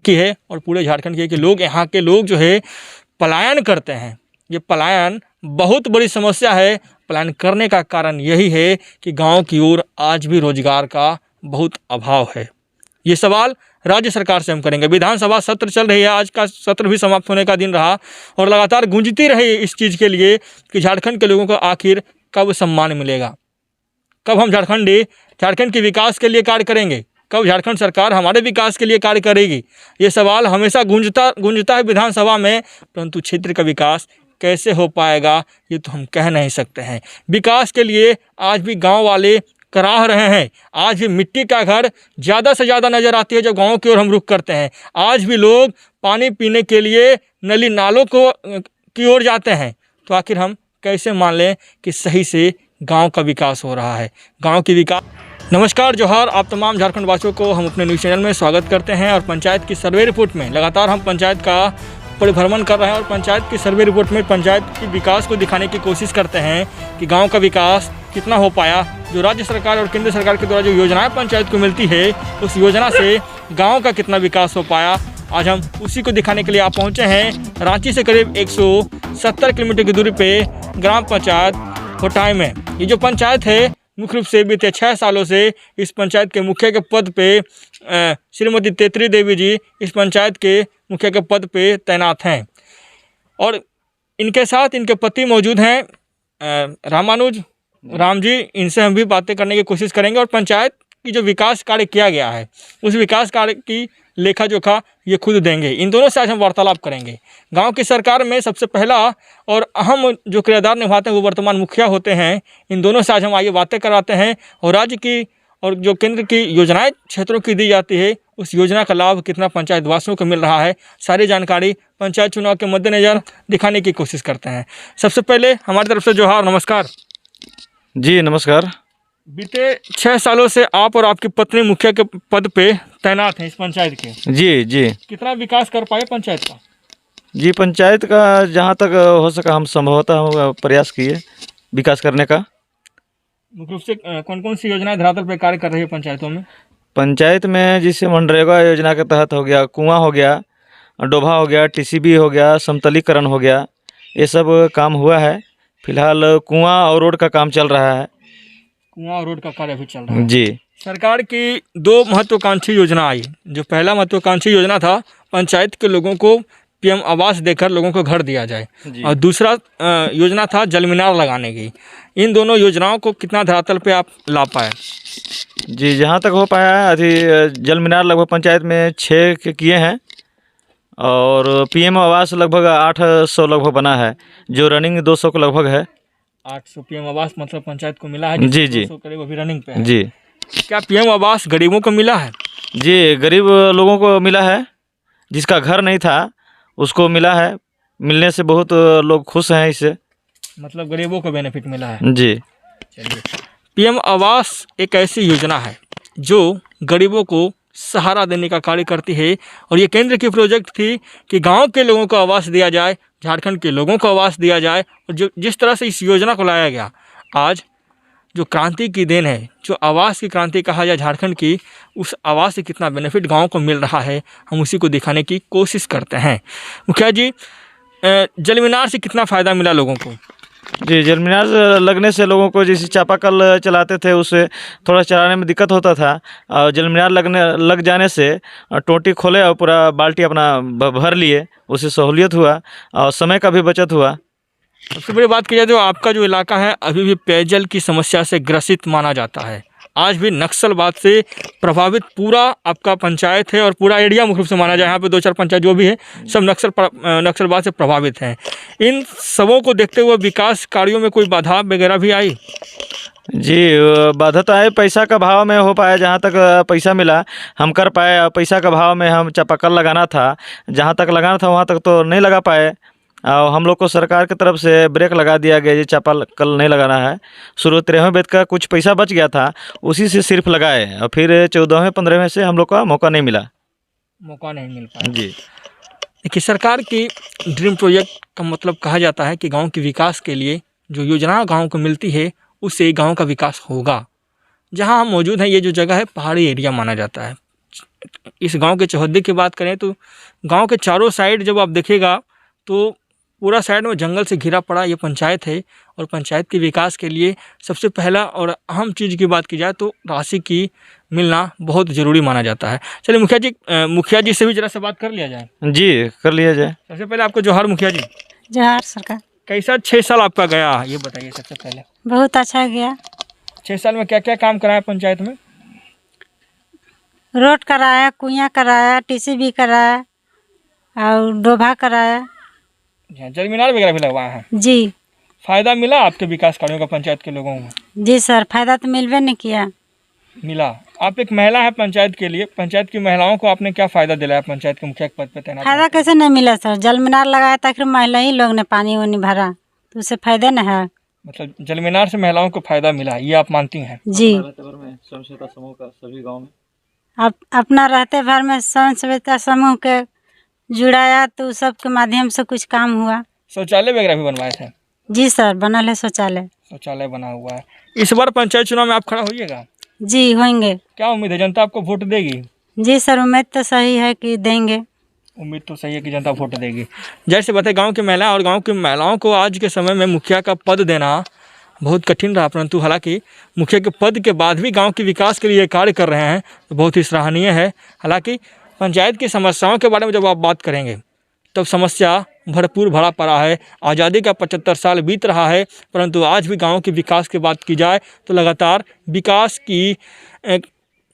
की है और पूरे झारखंड की है कि लोग, यहाँ के लोग जो है पलायन करते हैं। ये पलायन बहुत बड़ी समस्या है। पलायन करने का कारण यही है कि गांव की ओर आज भी रोजगार का बहुत अभाव है। ये सवाल राज्य सरकार से हम करेंगे। विधानसभा सत्र चल रही है, आज का सत्र भी समाप्त होने का दिन रहा और लगातार गूंजती रही इस चीज़ के लिए कि झारखंड के लोगों को आखिर कब सम्मान मिलेगा, कब हम झारखंड के विकास के लिए कार्य करेंगे, कब झारखंड सरकार हमारे विकास के लिए कार्य करेगी। ये सवाल हमेशा गूंजता है विधानसभा में, परंतु क्षेत्र का विकास कैसे हो पाएगा ये तो हम कह नहीं सकते हैं। विकास के लिए आज भी गांव वाले कराह रहे हैं। आज भी मिट्टी का घर ज़्यादा से ज़्यादा नज़र आती है जब गाँव की ओर हम रुख करते हैं। आज भी लोग पानी पीने के लिए नली नालों की ओर जाते हैं। तो आखिर हम कैसे मान लें कि सही से गांव का विकास हो रहा है, गांव की विकास। नमस्कार, जोहार। आप तमाम झारखंड वासियों को हम अपने न्यूज़ चैनल में स्वागत करते हैं। और पंचायत की सर्वे रिपोर्ट में लगातार हम पंचायत का परिभ्रमण कर रहे हैं और पंचायत की सर्वे रिपोर्ट में पंचायत की विकास को दिखाने की कोशिश करते हैं कि गांव का विकास कितना हो पाया। जो राज्य सरकार और केंद्र सरकार के द्वारा जो योजनाएं पंचायत को मिलती है, उस योजना से गांव का कितना विकास हो पाया, आज हम उसी को दिखाने के लिए आप पहुंचे हैं रांची से करीब 170 किलोमीटर की दूरी पे ग्राम पंचायत होटाई में। ये जो पंचायत है मुख्य रूप से बीते 6 सालों से इस पंचायत के मुखिया के पद पे श्रीमती तेतरी देवी जी इस पंचायत के मुखिया के पद पे तैनात हैं और इनके साथ इनके पति मौजूद हैं राम जी। इनसे हम भी बातें करने की कोशिश करेंगे और पंचायत की जो विकास कार्य किया गया है उस विकास कार्य की लेखा जोखा ये खुद देंगे। इन दोनों से आज हम वार्तालाप करेंगे। गांव की सरकार में सबसे पहला और अहम जो किरदार निभाते हैं वो वर्तमान मुखिया होते हैं। इन दोनों से आज हम आइए बातें कराते हैं और राज्य की और जो केंद्र की योजनाएं क्षेत्रों की दी जाती है उस योजना का लाभ कितना पंचायत वासियों को मिल रहा है, सारी जानकारी पंचायत चुनाव के मद्देनज़र दिखाने की कोशिश करते हैं। सबसे पहले हमारी तरफ से जोहार, नमस्कार जी। नमस्कार। बीते 6 सालों से आप और आपकी पत्नी मुखिया के पद पे तैनात हैं इस पंचायत के। जी। कितना विकास कर पाए पंचायत का? जी, पंचायत का जहाँ तक हो सका हम संभवतः हम प्रयास किए विकास करने का। मुख्य रूप से कौन कौन सी योजनाएं धरातल पर कार्य कर रही है पंचायतों में? पंचायत में जैसे मनरेगा योजना के तहत हो गया, कुआं हो गया, डोभा हो गया, टीसीबी हो गया, समतलीकरण हो गया, ये सब काम हुआ है। फिलहाल कुआं और रोड का काम चल रहा है। कुआं और रोड का कार्य भी चल रहा है जी। सरकार की 2 महत्वाकांक्षी योजना आई। जो पहला महत्वाकांक्षी योजना था पंचायत के लोगों को पीएम आवास देकर लोगों को घर दिया जाए और दूसरा योजना था जल मीनार लगाने की। इन दोनों योजनाओं को कितना धरातल पे आप ला पाए? जी, जहाँ तक हो पाया है अभी जल मीनार लगभग पंचायत में 6 के किए हैं और पीएम आवास लगभग 800 लगभग बना है, जो रनिंग 200 के लगभग है। 800 पीएम आवास मतलब पंचायत को मिला है? जी। 200 करीब अभी रनिंग पे है। जी। क्या पीएम आवास गरीबों को मिला है? जी, गरीब लोगों को मिला है। जिसका घर नहीं था उसको मिला है। मिलने से बहुत लोग खुश हैं इससे। मतलब गरीबों को बेनिफिट मिला है। जी। चलिए, पीएम आवास एक ऐसी योजना है जो गरीबों को सहारा देने का कार्य करती है और ये केंद्र की प्रोजेक्ट थी कि गांव के लोगों को आवास दिया जाए, झारखंड के लोगों को आवास दिया जाए। और जो जिस तरह से इस योजना को लाया गया, आज जो क्रांति की देन है, जो आवास की क्रांति कहा जाए झारखंड की, उस आवास से कितना बेनिफिट गाँव को मिल रहा है हम उसी को दिखाने की कोशिश करते हैं। मुखिया जी, जल मीनार से कितना फ़ायदा मिला लोगों को? जी, जल मीनार लगने से लोगों को जैसे चापाकल चलाते थे उससे थोड़ा चलाने में दिक्कत होता था और जल मीनार लग जाने से टोटी खोले और पूरा बाल्टी अपना भर लिए, उससे सहूलियत हुआ और समय का भी बचत हुआ। सबसे बड़ी बात की जाए तो आपका जो इलाका है अभी भी पेयजल की समस्या से ग्रसित माना जाता है। आज भी नक्सलवाद से प्रभावित पूरा आपका पंचायत है और पूरा एरिया मुख्य रूप से माना जाए। यहाँ पे 2-4 पंचायत जो भी है सब नक्सलवाद से प्रभावित हैं। इन सबों को देखते हुए विकास कार्यों में कोई बाधा वगैरह भी आई? जी, बाधा तो है। पैसा का भाव में हो पाया, जहाँ तक पैसा मिला हम कर पाए। पैसा का भाव में हम चापाकल लगाना था, जहाँ तक लगाना था वहाँ तक तो नहीं लगा पाए और हम लोग को सरकार की तरफ से ब्रेक लगा दिया गया, ये चापाकल नहीं लगाना है। शुरू 13वें वेतन का कुछ पैसा बच गया था, उसी से सिर्फ लगाए और फिर 14वें 15वें से हम लोग का मौका नहीं मिल पाया। जी। देखिए, सरकार की ड्रीम प्रोजेक्ट का मतलब कहा जाता है कि गांव के विकास के लिए जो योजना गांव को मिलती है उससे गांव का विकास होगा। जहां हम मौजूद हैं ये जो जगह है पहाड़ी एरिया माना जाता है। इस गांव के चौहद्दी की बात करें तो गांव के चारों साइड जब आप देखिएगा तो पूरा साइड में जंगल से घिरा पड़ा ये पंचायत है। और पंचायत के विकास के लिए सबसे पहला और अहम चीज़ की बात की जाए तो राशि की मिलना बहुत ज़रूरी माना जाता है। चलिए मुखिया जी से भी जरा से बात कर लिया जाए। जी, कर लिया जाए। सबसे पहले आपको जोहार मुखिया जी। जोहार सरकार। कैसा 6 साल आपका गया ये बताइए सबसे पहले। बहुत अच्छा गया। 6 साल में क्या क्या काम कराया पंचायत में? रोड कराया, कुइयाँ कराया, टीसीबी कराया और डोभा कराया। जल मीनार वगैरह भी लगवाए हैं? जी। फ़ायदा मिला आपके विकास कार्यों का पंचायत के लोगों को? जी सर, फायदा तो मिलबे नहीं किया। मिला। आप एक महिला है पंचायत के लिए, पंचायत की महिलाओं को आपने क्या फ़ायदा दिलाया पंचायत के मुखिया के पद पर तैनात? फायदा कैसे नहीं मिला सर? जल मीनार लगाया था, फिर महिला ही लोग ने पानी वानी भरा, तो उससे फायदा न है। मतलब जल मीनार से महिलाओं को फ़ायदा मिला, ये आप मानती हैं? जी। स्वयं सहायता समूह का सभी गाँव में अपना रहते भर में स्वयं सहायता समूह के जुड़ाया तो उस सब के माध्यम से कुछ काम हुआ। शौचालय वगैरह भी बनवाए थे? जी सर, बनल है शौचालय। शौचालय बना हुआ है। इस बार पंचायत चुनाव में आप खड़ा होइएगा? जी होंगे। क्या उम्मीद है, जनता आपको वोट देगी? जी सर, उम्मीद तो सही है कि देंगे। उम्मीद तो सही है कि जनता वोट देगी। जैसे बताए गांव की महिला और गांव की महिलाओं को आज के समय में मुखिया का पद देना बहुत कठिन रहा, परंतु हालांकि मुखिया के पद के बाद भी गांव के विकास के लिए कार्य कर रहे हैं तो बहुत ही सराहनीय है। हालांकि पंचायत की समस्याओं के बारे में जब आप बात करेंगे तब समस्या भरपूर भरा पड़ा है। आज़ादी का 75 साल बीत रहा है, परंतु आज भी गाँव के विकास की बात की जाए तो लगातार विकास की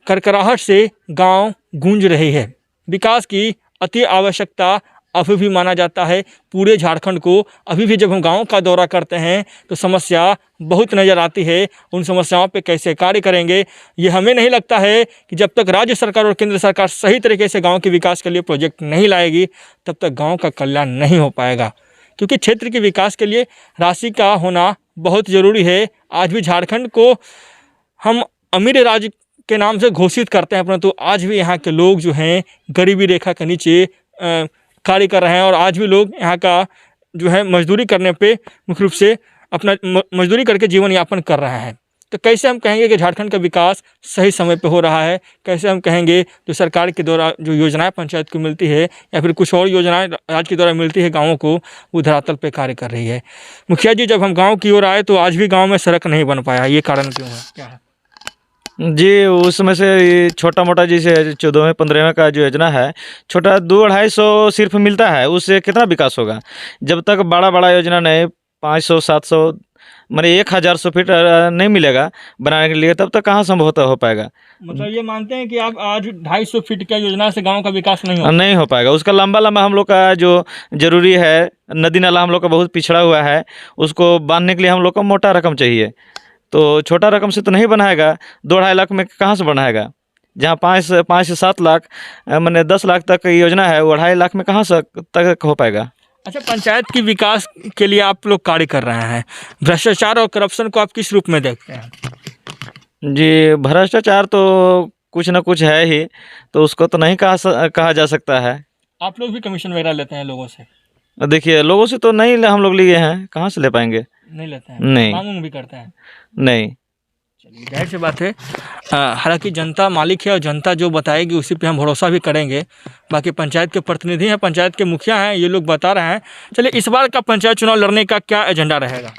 करकराहट से गाँव गूंज रही है। विकास की अति आवश्यकता अभी भी माना जाता है पूरे झारखंड को। अभी भी जब हम गाँव का दौरा करते हैं तो समस्या बहुत नज़र आती है। उन समस्याओं पे कैसे कार्य करेंगे ये हमें नहीं लगता है कि जब तक राज्य सरकार और केंद्र सरकार सही तरीके से गाँव के विकास के लिए प्रोजेक्ट नहीं लाएगी तब तक गाँव का कल्याण नहीं हो पाएगा। क्योंकि क्षेत्र के विकास के लिए राशि का होना बहुत ज़रूरी है। आज भी झारखंड को हम अमीर राज्य के नाम से घोषित करते हैं, परंतु आज भी यहाँ के लोग जो हैं गरीबी रेखा के नीचे कार्य कर रहे हैं। और आज भी लोग यहाँ का जो है मजदूरी करने पे मुख्य रूप से अपना मजदूरी करके जीवन यापन कर रहे हैं। तो कैसे हम कहेंगे कि झारखंड का विकास सही समय पे हो रहा है? कैसे हम कहेंगे जो सरकार के द्वारा जो योजनाएं पंचायत को मिलती है या फिर कुछ और योजनाएं राज्य के द्वारा मिलती है गाँवों को, वो धरातल पे कार्य कर रही है? मुखिया जी, जब हम गाँव की ओर आए तो आज भी गाँव में सड़क नहीं बन पाया, ये कारण क्यों है, क्या है? जी, उसमें से ये छोटा मोटा जैसे 14वें 15वें का जो योजना है, छोटा 200-250 सिर्फ मिलता है, उससे कितना विकास होगा? जब तक बड़ा बड़ा योजना नहीं 500-700 माने 1000 फीट नहीं मिलेगा बनाने के लिए, तब तक कहाँ संभव हो पाएगा? मतलब ये मानते हैं कि आप आज 250 फीट की योजना से गांव का विकास नहीं हो पाएगा। उसका लंबा लंबा हम लोग का जो जरूरी है, नदी नाला हम लोग का बहुत पिछड़ा हुआ है, उसको बांधने के लिए हम लोग को मोटा रकम चाहिए। तो छोटा रकम से तो नहीं बनाएगा। 2-2.5 लाख में कहाँ से बनाएगा? जहाँ 5 से 7 लाख मैंने 10 लाख तक की योजना है, वो 2.5 लाख में कहाँ से तक हो पाएगा? अच्छा, पंचायत की विकास के लिए आप लोग कार्य कर रहे हैं, भ्रष्टाचार और करप्शन को आप किस रूप में देखते हैं? जी, भ्रष्टाचार तो कुछ ना कुछ है ही, तो उसको तो नहीं कहा जा सकता है। आप लोग भी कमीशन वगैरह लेते हैं लोगों से? देखिए, लोगों से तो नहीं हम लोग लिए हैं, कहाँ से ले पाएंगे? नहीं लेते हैं? नहीं। मांग भी करते हैं? नहीं। चलिए, जाहिर सी बात है, हालांकि जनता मालिक है और जनता जो बताएगी उसी पे हम भरोसा भी करेंगे। बाकी पंचायत के प्रतिनिधि हैं, पंचायत के मुखिया हैं, ये लोग बता रहे हैं। चलिए, इस बार का पंचायत चुनाव लड़ने का क्या एजेंडा रहेगा?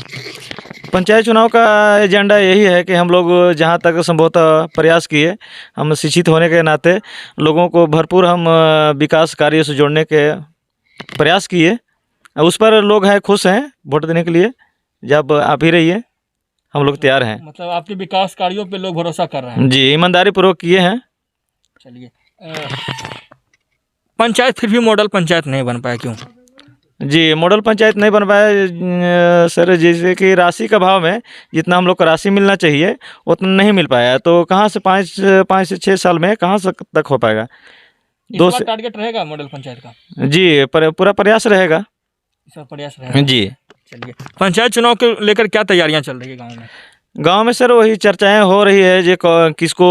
पंचायत चुनाव का एजेंडा यही है कि हम लोग जहाँ तक संभवतः प्रयास किए, हम शिक्षित होने के नाते लोगों को भरपूर हम विकास कार्य से जोड़ने के प्रयास किए। उस पर लोग हैं, खुश हैं वोट देने के लिए। जब आप ही रहिए, हम लोग तैयार हैं। मतलब आपके विकास कार्यों पे लोग भरोसा कर रहे हैं? जी, ईमानदारी पूर्वक किए हैं। चलिए, पंचायत फिर भी मॉडल पंचायत नहीं बन पाया, क्यों? जी, मॉडल पंचायत नहीं बन पाया सर, जैसे कि राशि का भाव में जितना हम लोग को राशि मिलना चाहिए उतना नहीं मिल पाया। तो कहाँ से 5 से 6 साल में कहाँ से तक हो पाएगा? इस बार टारगेट रहेगा मॉडल पंचायत का? जी, पूरा प्रयास रहेगा। इस बार प्रयास रहेगा जी। चलिए, पंचायत चुनाव को लेकर क्या तैयारियां चल रही है गाँव में? गांव में सर वही चर्चाएं हो रही है जो किसको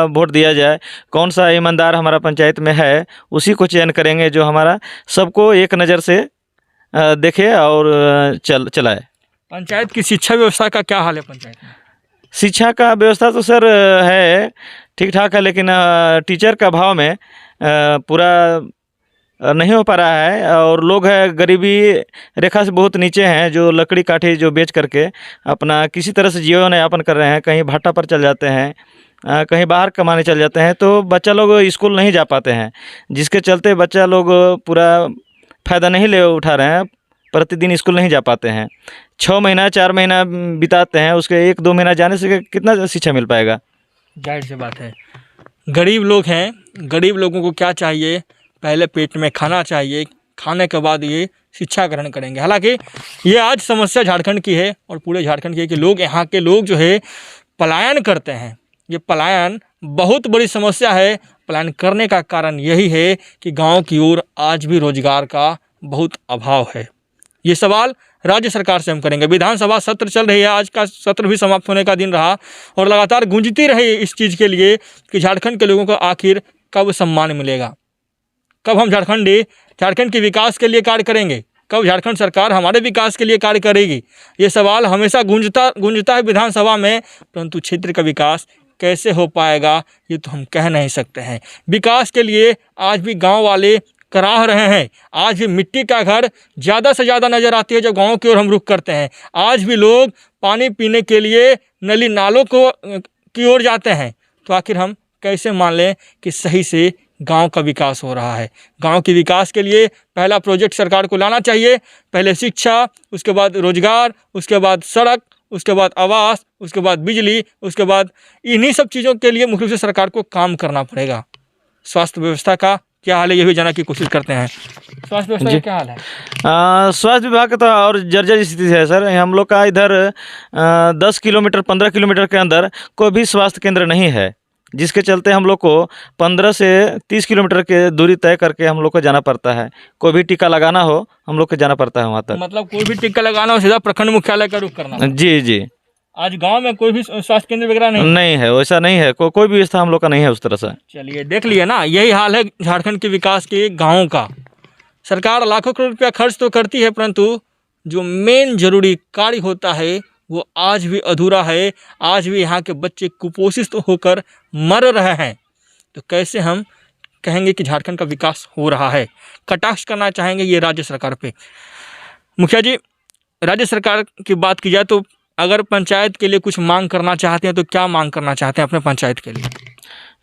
वोट दिया जाए, कौन सा ईमानदार हमारा पंचायत में है, उसी को चयन करेंगे जो हमारा सबको एक नज़र से देखे और चलाए। पंचायत की शिक्षा व्यवस्था का क्या हाल है पंचायत में? शिक्षा का व्यवस्था तो सर है ठीक ठाक है, लेकिन टीचर का अभाव में पूरा नहीं हो पा रहा है। और लोग है गरीबी रेखा से बहुत नीचे हैं, जो लकड़ी काठी जो बेच करके अपना किसी तरह से जीवन यापन कर रहे हैं। कहीं भाटा पर चल जाते हैं, कहीं बाहर कमाने चल जाते हैं, तो बच्चा लोग स्कूल नहीं जा पाते हैं, जिसके चलते बच्चा लोग पूरा फ़ायदा नहीं ले उठा रहे हैं, प्रतिदिन स्कूल नहीं जा पाते हैं। 6 महीना 4 महीना बिताते हैं, उसके 1-2 महीना जाने से कितना शिक्षा मिल पाएगा। जाहिर सी बात है, गरीब लोग हैं, गरीब लोगों को क्या चाहिए, पहले पेट में खाना चाहिए, खाने के बाद ये शिक्षा ग्रहण करेंगे। हालांकि ये आज समस्या झारखंड की है और पूरे झारखंड की है कि लोग, यहाँ के लोग जो है पलायन करते हैं। ये पलायन बहुत बड़ी समस्या है। पलायन करने का कारण यही है कि गांव की ओर आज भी रोजगार का बहुत अभाव है। ये सवाल राज्य सरकार से हम करेंगे। विधानसभा सत्र चल रही है, आज का सत्र भी समाप्त होने का दिन रहा और लगातार गूंजती रही इस चीज़ के लिए कि झारखंड के लोगों को आखिर कब सम्मान मिलेगा, कब हम झारखंड के विकास के लिए कार्य करेंगे, कब झारखंड सरकार हमारे विकास के लिए कार्य करेगी। ये सवाल हमेशा गूंजता है विधानसभा में, परंतु क्षेत्र का विकास कैसे हो पाएगा ये तो हम कह नहीं सकते हैं। विकास के लिए आज भी गांव वाले कराह रहे हैं। आज भी मिट्टी का घर ज़्यादा से ज़्यादा नज़र आती है जब गाँव की ओर हम रुख करते हैं। आज भी लोग पानी पीने के लिए नली नालों की ओर जाते हैं। तो आखिर हम कैसे मान लें कि सही से गांव का विकास हो रहा है। गांव के विकास के लिए पहला प्रोजेक्ट सरकार को लाना चाहिए। पहले शिक्षा, उसके बाद रोजगार, उसके बाद सड़क, उसके बाद आवास, उसके बाद बिजली, उसके बाद इन्हीं सब चीज़ों के लिए मुख्य रूप से सरकार को काम करना पड़ेगा। स्वास्थ्य व्यवस्था का क्या हाल है, ये भी जानने की कोशिश करते हैं। स्वास्थ्य व्यवस्था का क्या हाल है? स्वास्थ्य विभाग का तो और जर्जर स्थिति है सर। हम लोग का इधर 10 किलोमीटर 15 किलोमीटर के अंदर कोई भी स्वास्थ्य केंद्र नहीं है, जिसके चलते हम लोग को 15 से 30 किलोमीटर के दूरी तय करके हम लोग को जाना पड़ता है। कोई भी टीका लगाना हो हम लोग को जाना पड़ता है वहाँ तक। मतलब कोई भी टीका लगाना हो सीधा प्रखंड मुख्यालय का रुख करना। जी जी। आज गांव में कोई भी स्वास्थ्य केंद्र वगैरह नहीं है, वैसा नहीं है, कोई भी व्यवस्था हम लोग का नहीं है उस तरह से। चलिए देख लिए ना, यही हाल है झारखंड के विकास के गाँव का। सरकार लाखों करोड़ रुपया खर्च तो करती है, परंतु जो मेन जरूरी कार्य होता है वो आज भी अधूरा है। आज भी यहाँ के बच्चे कुपोषित होकर मर रहे हैं। तो कैसे हम कहेंगे कि झारखंड का विकास हो रहा है? कटाक्ष करना चाहेंगे ये राज्य सरकार पे। मुखिया जी, राज्य सरकार की बात की जाए तो अगर पंचायत के लिए कुछ मांग करना चाहते हैं तो क्या मांग करना चाहते हैं अपने पंचायत के लिए?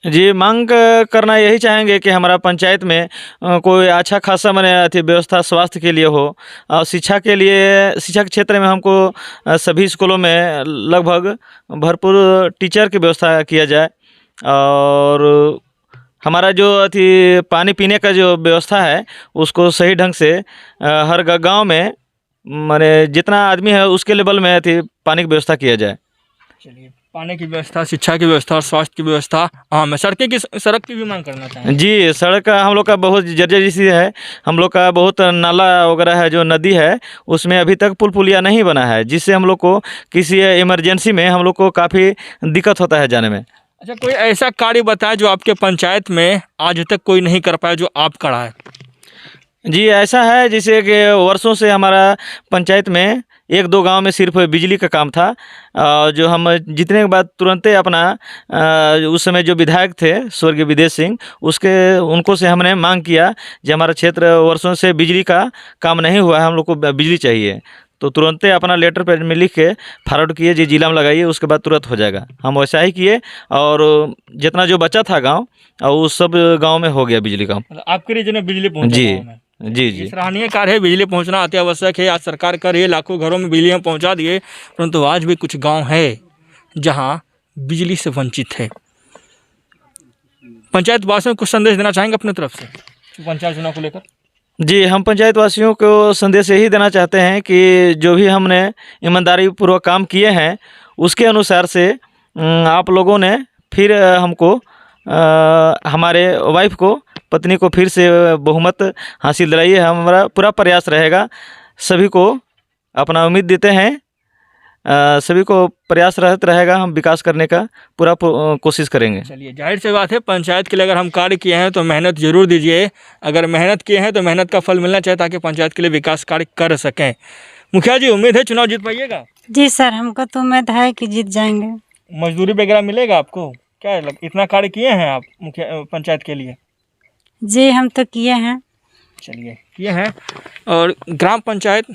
जी, मांग करना यही चाहेंगे कि हमारा पंचायत में कोई अच्छा खासा माने अथी व्यवस्था स्वास्थ्य के लिए हो। और शिक्षा के लिए, शिक्षा के क्षेत्र में हमको सभी स्कूलों में लगभग भरपूर टीचर की व्यवस्था किया जाए। और हमारा जो अथी पानी पीने का जो व्यवस्था है उसको सही ढंग से हर गांव में माने जितना आदमी है उसके लेवल में अथी पानी की व्यवस्था किया जाए। चलिए, पानी की व्यवस्था, शिक्षा की व्यवस्था और स्वास्थ्य की व्यवस्था, हाँ मैं सड़क की भी मांग करना चाहूँगा। जी, सड़क का हम लोग का बहुत जर्जर जैसी है। हम लोग का बहुत नाला वगैरह है, जो नदी है उसमें अभी तक पुल पुलिया नहीं बना है, जिससे हम लोग को किसी इमरजेंसी में हम लोग को काफ़ी दिक्कत होता है जाने में। अच्छा, कोई ऐसा कार्य बताएं जो आपके पंचायत में आज तक कोई नहीं कर पाया जो आप कराए? जी, ऐसा है जैसे कि वर्षों से हमारा पंचायत में 1-2 गांव में सिर्फ बिजली का काम था। जो हम जीतने के बाद तुरंत अपना उस समय जो विधायक थे स्वर्गीय विदेश सिंह, उनको से हमने मांग किया कि हमारा क्षेत्र वर्षों से बिजली का काम नहीं हुआ है, हम लोग को बिजली चाहिए। तो तुरंत अपना लेटर पैड में लिख के फॉरवर्ड किए, जी जिला में लगाइए, उसके बाद तुरंत हो जाएगा। हम वैसा ही किए और जितना जो बचा था गाँव और उस सब गाँव में हो गया बिजली का। आपके रीजन में बिजली पहुँचा? जी जी। सराहनीय कार्य है, बिजली पहुंचना अति आवश्यक है। आज सरकार कर रही है, लाखों घरों में बिजलियां पहुंचा दिए, परंतु आज भी कुछ गांव है जहां बिजली से वंचित है। पंचायत वासियों को संदेश देना चाहेंगे अपने तरफ से पंचायत चुनाव को लेकर? जी, हम पंचायत वासियों को संदेश यही देना चाहते हैं कि जो भी हमने ईमानदारी पूर्वक काम किए हैं उसके अनुसार से आप लोगों ने फिर हमको हमारे वाइफ को, पत्नी को फिर से बहुमत हासिल दिलाइए। हमारा पूरा प्रयास रहेगा। सभी को अपना उम्मीद देते हैं, सभी को प्रयास रहता रहेगा, हम विकास करने का पूरा कोशिश करेंगे। चलिए, जाहिर सी बात है पंचायत के लिए अगर हम कार्य किए हैं तो मेहनत जरूर दीजिए। अगर मेहनत किए हैं तो मेहनत का फल मिलना चाहिए ताकि पंचायत के लिए विकास कार्य कर सकें। मुखिया जी, उम्मीद है चुनाव जीत पाइएगा? जी सर, हमको तो उम्मीद है कि जीत जाएंगे। मजदूरी वगैरह मिलेगा आपको? इतना कार्य किए हैं आप मुखिया पंचायत के लिए? जी हम तो किए हैं। चलिए किए हैं। और ग्राम पंचायत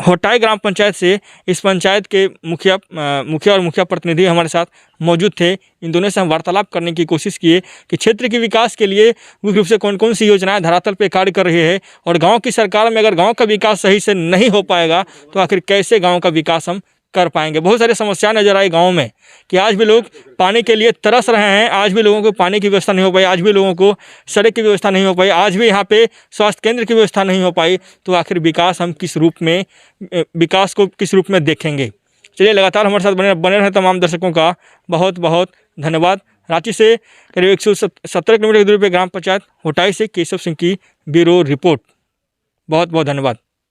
होटाई ग्राम पंचायत से इस पंचायत के मुखिया और मुखिया प्रतिनिधि हमारे साथ मौजूद थे। इन दोनों से हम वार्तालाप करने की कोशिश किए कि क्षेत्र के विकास के लिए मुख्य रूप से कौन कौन सी योजनाएं धरातल पे कार्य कर रही है, और गांव की सरकार में अगर गांव का विकास सही से नहीं हो पाएगा तो आखिर कैसे गांव का विकास हम कर पाएंगे। बहुत सारी समस्याएं नजर आई गांव में कि आज भी लोग पानी के लिए तरस रहे हैं, आज भी लोगों को पानी की व्यवस्था नहीं हो पाई, आज भी लोगों को सड़क की व्यवस्था नहीं हो पाई, आज भी यहाँ पे स्वास्थ्य केंद्र की व्यवस्था नहीं हो पाई। तो आखिर विकास हम किस रूप में, विकास को किस रूप में देखेंगे। चलिए लगातार हमारे साथ बने रहे तमाम दर्शकों का बहुत बहुत धन्यवाद। रांची से करीब 117 किलोमीटर की दूरी पर ग्राम पंचायत होटाई से केशव सिंह की ब्यूरो रिपोर्ट। बहुत बहुत धन्यवाद।